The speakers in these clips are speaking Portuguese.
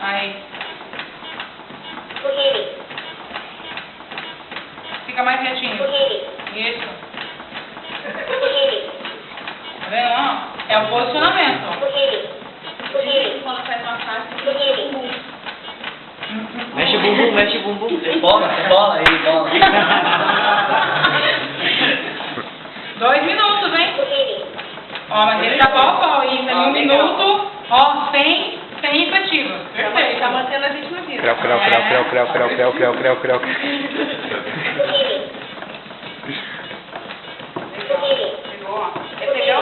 Aí. Fica mais retinho. Isso. Tá vendo, ó? É o posicionamento, ó. Quando faz massagem, Mexe o bumbum, mexe o bumbum. Bola aí, bola. 2 minutos, hein? Ó, mas ele tá pau a pau. Isso, em 1 minuto, ó, sem efetiva. Perfeito. Tá mantendo a gente na vida. Creu.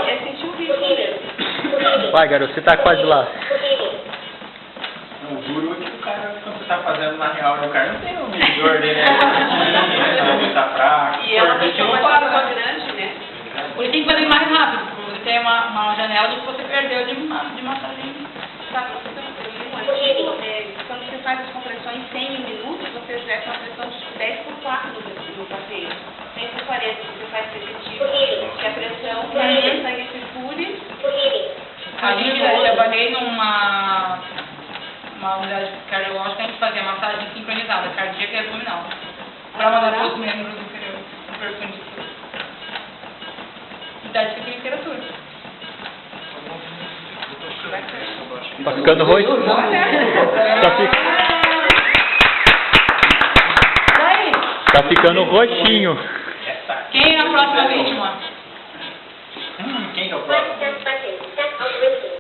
É sentir o ritmo mesmo. Vai, garoto, você tá quase lá. Não, juro que o cara, quando você tá fazendo na real, o cara não tem o medidor dele, né? Tá fraco. E ela tem que ter uma pessoa grande, né? Ele tem que fazer mais rápido, porque você tem uma janela do que você perdeu de massagem. Sabe, quando você faz as compressões em 100 minutos, você exerce uma pressão de 10 por 4 no passeio. 100 por 40, você faz repetitivo, que a pressão o sangue circule. A gente eu trabalhei numa unidade cardiológica, a gente fazia massagem sincronizada, cardíaca e abdominal, para mandar os membros inferiores, no perfil. Idade que tem literatura. Tá ficando roxo? Tá ficando roxinho. Quem é a próxima vítima? Quem que é o próximo?